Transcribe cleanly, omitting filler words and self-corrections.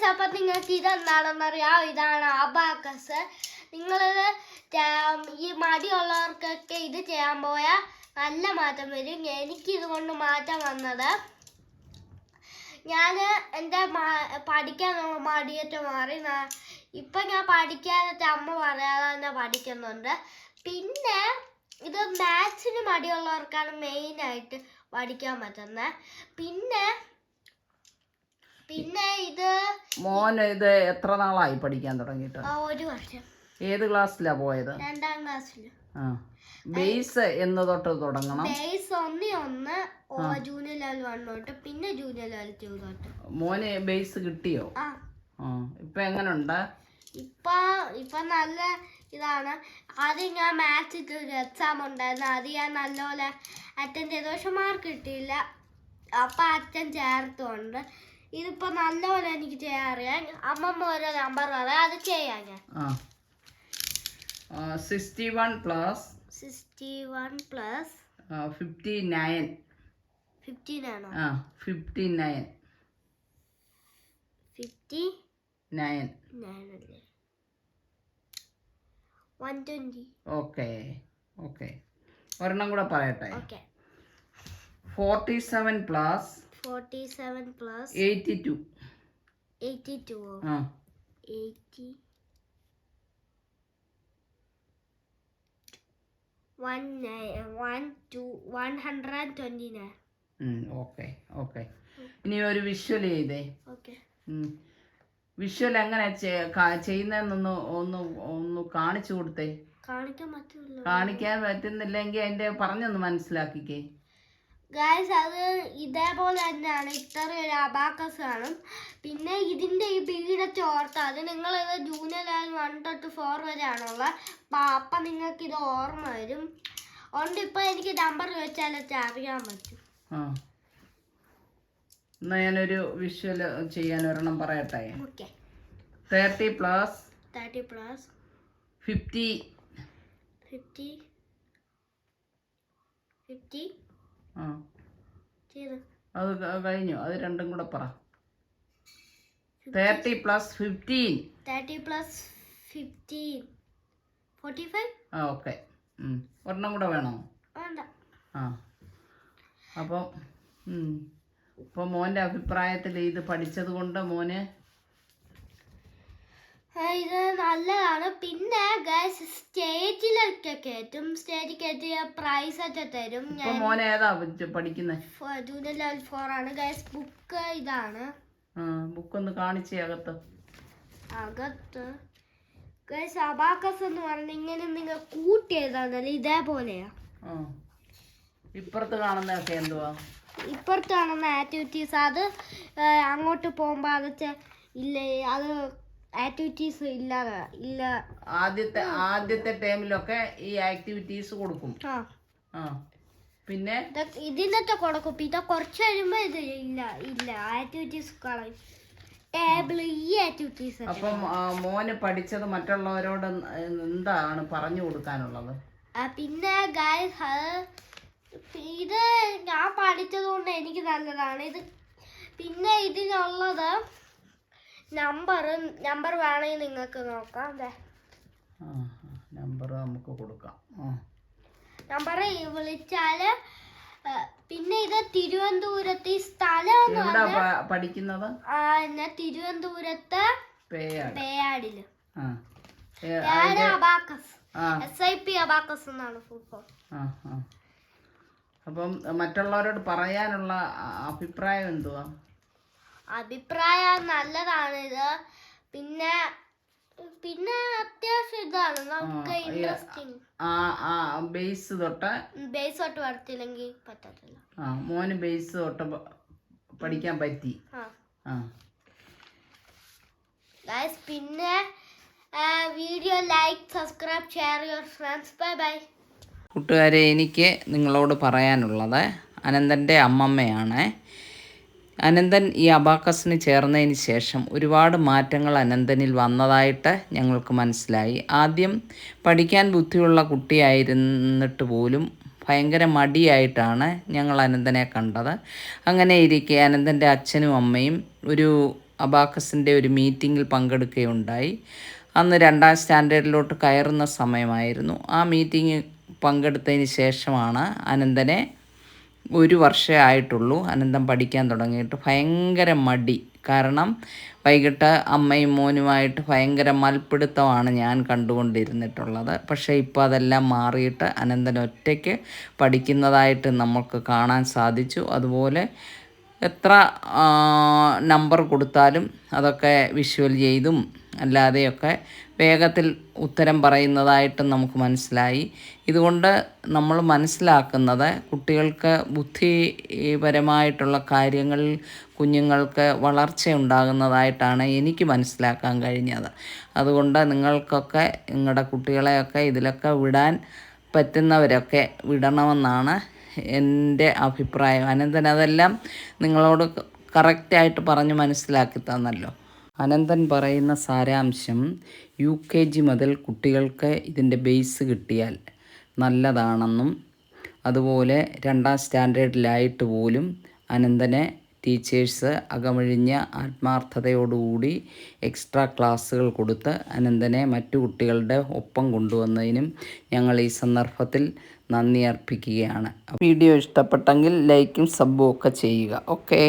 Guys, അപ്പൊ നിങ്ങൾക്ക് ഇതെന്താണെന്നറിയാം. ഇതാണ് അബാക്കസ്. നിങ്ങളിത് ഈ മടിയുള്ളവർക്കൊക്കെ ഇത് ചെയ്യാൻ പോയാൽ നല്ല മാറ്റം വരും. എനിക്കിത് കൊണ്ട് മാറ്റം വന്നത്, ഞാൻ എൻ്റെ പഠിക്കാൻ മടിയേറ്റ് മാറി. ഇപ്പം ഞാൻ പഠിക്കാനായിട്ട് അമ്മ പറയാതെ തന്നെ പഠിക്കുന്നുണ്ട്. പിന്നെ ഇത് മാത്സിന് മടിയുള്ളവർക്കാണ് മെയിനായിട്ട് പഠിക്കാൻ പറ്റുന്നത്. പിന്നെ ഇത് മോന് ഇത് എത്ര നാളായി പഠിക്കാൻ തുടങ്ങിയിട്ട്? 1 വർഷം. ഏത് ക്ലാസ്സിലാ പോയത്? 2ാം ക്ലാസ്സിൽ. ബേസ് എന്ന് തൊട്ട് തുടങ്ങണം. ബേസ് 1 ജൂനിയർ ലെവൽ 1 തൊട്ട്, പിന്നെ ജൂനിയർ ലെവൽ 2 തൊട്ട്. മോന് ബേസ് കിട്ടിയോ? ഇപ്പൊ എങ്ങനുണ്ട്? ഇപ്പൊ നല്ല ഇതാണ്. ആദ്യം ഞാൻ മാത്സിൽ ഒരു എക്സാം ഉണ്ടായിരുന്നു. അത് ഞാൻ നല്ലപോലെ അറ്റൻഡ് ചെയ്തു. പക്ഷെ മാർക്ക് കിട്ടിയില്ല. അപ്പൊ അച്ഛൻ ചേർത്തുണ്ട്. ഇതിപ്പോ നല്ലപോലെ എനിക്ക് ചെയ്യാൻ അറിയാം. അമ്മമ്മ ഓരോ നമ്പർ പറയാം, അത് ചെയ്യാൻ ഞാൻ. 61 പ്ലസ് 59. 15 ആണോ? 59. 59 അല്ലേ? 120. ഓക്കെ. ഒരെണ്ണം കൂടെ പറയട്ടെ. 47 പ്ലസ് 82. 82. 129. ഓക്കെ. ഇനി ഒരു വിഷ്വൽ ചെയ്തേ. വിഷ്വൽ എങ്ങനെ ചെയ്യുന്നതെന്നൊന്ന് ഒന്ന് കാണിച്ചു കൊടുത്തേ. കാണിക്കാൻ പറ്റുന്നില്ലെങ്കിൽ അതിന്റെ പറഞ്ഞൊന്ന് മനസ്സിലാക്കിക്കേ. ഗൈസ്, അത് ഇതേപോലെ തന്നെയാണ്. ഇത്രയൊരു അബാക്കസ് കാണും. പിന്നെ ഇതിന്റെ ഈ പീഠത്തെ ഓർത്ത, അത് നിങ്ങൾ ജൂനിയർ ലെവൽ 1 തൊട്ട് 4 വരെ ആണുള്ള. അപ്പൊ നിങ്ങൾക്ക് ഇത് ഓർമ്മ വരും. അതുകൊണ്ട് ഇപ്പൊ എനിക്ക് നമ്പർ വെച്ചാലൊക്കെ അറിയാൻ പറ്റും. എന്നാ ഞാനൊരു വിഷ്വൽ ചെയ്യാൻ ഒരെണ്ണം പറയട്ടെ. 30 പ്ലസ് 50. അത് കഴിഞ്ഞു. അത് രണ്ടും കൂടെ പറ. 30 പ്ലസ് 15. 45. ഓക്കെ. ഒരെണ്ണം കൂടെ വേണോ? അപ്പം ഇപ്പൊ മോന്റെ അഭിപ്രായത്തിൽ ഇത് പഠിച്ചത് കൊണ്ട് മോന് ഇത് നല്ലതാണ്. പിന്നെ ഗൈസ്, സ്റ്റേജിലൊക്കെ കയറ്റും. സ്റ്റേജിൽ കയറ്റി പ്രൈസ് ഒക്കെ തരും. മോനെ ഏതാ പഠിക്കുന്നത്? ജൂനിയർ ലെവൽ 4 ആണ് ഗൈസ്. ബുക്ക് ഇതാണ്. ബുക്ക് ഒന്ന് കാണിച്ചേ. അകത്ത് ഗൈസ്, അബാക്കസ് എന്ന് പറഞ്ഞ ഇങ്ങനെ നിങ്ങൾ കൂട്ടിയതാണല്ലേ, ഇതേപോലെയാ. ഇപ്പുറത്ത് കാണുന്നതൊക്കെ എന്തുവാ? ഇപ്പുറത്ത് കാണുന്ന ആക്ടിവിറ്റീസ്. അത് അങ്ങോട്ട് പോകുമ്പോ അതൊക്കെ ഇല്ലേ, അത് ആക്ടിവിറ്റീസ് ഇല്ല. ആദ്യത്തെ ടൈമിലൊക്കെ ഈ ആക്ടിവിറ്റീസ് കൊടുക്കും. പിന്നെ ഇതിനൊക്കെ കൊടുക്കും. പിന്നെ കുറച്ച് കഴിയുമ്പോ ഇത് ഇല്ല ആക്ടിവിറ്റീസ് കളയും. ടേബിള് ഈ ആക്ടിവിറ്റീസ്. അപ്പം മോന് പഠിച്ചത് മറ്റുള്ളവരോട് എന്താണ് പറഞ്ഞു കൊടുക്കാനുള്ളത്? പിന്നെ ഗൈസ്, ഇത് ഞാൻ പഠിച്ചത് കൊണ്ട് എനിക്ക് നല്ലതാണ് ഇത്. പിന്നെ ഇതിനുള്ളത് നമ്പർ വേണമെങ്കിൽ നിങ്ങൾക്ക് നോക്കാം. നമ്പർ നമുക്ക് കൊടുക്കാം. നമ്പർ വിളിച്ചാല്. പിന്നെ ഇത് തിരുവനന്തപുരത്ത് സ്ഥലം പഠിക്കുന്നത് തിരുവനന്തപുരത്ത് പേയാടില്. അബാക്കസ്, SIP അബാക്കസ് എന്നാണ് ഫുൾ ഫോം. അപ്പം മറ്റുള്ളവരോട് പറയാനുള്ള അഭിപ്രായം എന്തുവാ? അഭിപ്രായം നല്ലതാണ് ഇത്. പിന്നെ അത്യാവശ്യം ഇതാണ് നമുക്ക് ഇൻട്രസ്റ്റിംഗ്. ബേസ് തൊട്ട് പഠിച്ചില്ലെങ്കിൽ പറ്റത്തില്ല. മോന് ബേസ് തൊട്ട് പഠിക്കാൻ പറ്റി. പിന്നെ video like, subscribe, share your friends. Bye. കൂട്ടുകാരെ, എനിക്ക് നിങ്ങളോട് പറയാനുള്ളത് അനന്തൻ്റെ അമ്മമ്മയാണ്. അനന്തൻ ഈ അബാക്കസിന് ചേർന്നതിന് ശേഷം ഒരുപാട് മാറ്റങ്ങൾ അനന്തനിൽ വന്നതായിട്ട് ഞങ്ങൾക്ക് മനസ്സിലായി. ആദ്യം പഠിക്കാൻ ബുദ്ധിയുള്ള കുട്ടിയായിരുന്നിട്ട് പോലും ഭയങ്കര മടിയായിട്ടാണ് ഞങ്ങൾ അനന്തനെ കണ്ടത്. അങ്ങനെ ഇരിക്കെ അനന്തൻ്റെ അച്ഛനും അമ്മയും ഒരു അബാക്കസിൻ്റെ ഒരു മീറ്റിങ്ങിൽ പങ്കെടുക്കുകയുണ്ടായി. അന്ന് 2ാം സ്റ്റാൻഡേർഡിലോട്ട് കയറുന്ന സമയമായിരുന്നു. ആ മീറ്റിംഗ് പങ്കെടുത്തതിന് ശേഷമാണ് അനന്തനെ 1 വർഷമേ ആയിട്ടുള്ളൂ അനന്തൻ പഠിക്കാൻ തുടങ്ങിയിട്ട്. ഭയങ്കര മടി. കാരണം വൈകിട്ട് അമ്മയും മോനുമായിട്ട് ഭയങ്കര മൽപ്പിടുത്തമാണ് ഞാൻ കണ്ടുകൊണ്ടിരുന്നിട്ടുള്ളത്. പക്ഷേ ഇപ്പോൾ അതെല്ലാം മാറിയിട്ട് അനന്തൻ ഒറ്റയ്ക്ക് പഠിക്കുന്നതായിട്ട് നമുക്ക് കാണാൻ സാധിച്ചു. അതുപോലെ എത്ര നമ്പർ കൊടുത്താലും അതൊക്കെ വിഷ്വൽ ചെയ്തും അല്ലാതെയൊക്കെ വേഗത്തിൽ ഉത്തരം പറയുന്നതായിട്ട് നമുക്ക് മനസ്സിലായി. ഇതുകൊണ്ട് നമ്മൾ മനസ്സിലാക്കുന്നത് കുട്ടികൾക്ക് ബുദ്ധിപരമായിട്ടുള്ള കാര്യങ്ങളിൽ കുഞ്ഞുങ്ങൾക്ക് വളർച്ചയുണ്ടാകുന്നതായിട്ടാണ് എനിക്ക് മനസ്സിലാക്കാൻ കഴിഞ്ഞത്. അതുകൊണ്ട് നിങ്ങൾക്കൊക്കെ നിങ്ങളുടെ കുട്ടികളെയൊക്കെ ഇതിലൊക്കെ വിടാൻ പറ്റുന്നവരൊക്കെ വിടണമെന്നാണ് എൻ്റെ അഭിപ്രായം. അനന്തൻ അതെല്ലാം നിങ്ങളോട് കറക്റ്റായിട്ട് പറഞ്ഞ് മനസ്സിലാക്കി തന്നല്ലോ. അനന്തൻ പറയുന്ന സാരാംശം UKG മുതൽ കുട്ടികൾക്ക് ഇതിൻ്റെ ബേസ് കിട്ടിയാൽ നല്ലതാണെന്നും അതുപോലെ 2ാം സ്റ്റാൻഡേർഡിലായിട്ട് പോലും അനന്തനെ ടീച്ചേഴ്സ് അകമഴിഞ്ഞ ആത്മാർത്ഥതയോടുകൂടി എക്സ്ട്രാ ക്ലാസ്സുകൾ കൊടുത്ത് അനന്തനെ മറ്റു കുട്ടികളുടെ ഒപ്പം കൊണ്ടുവന്നതിനും ഞങ്ങൾ ഈ സന്ദർഭത്തിൽ നന്ദി അർപ്പിക്കുകയാണ്. വീഡിയോ ഇഷ്ടപ്പെട്ടെങ്കിൽ ലൈക്കും സബ്ബും ഒക്കെ ചെയ്യുക. ഓക്കേ.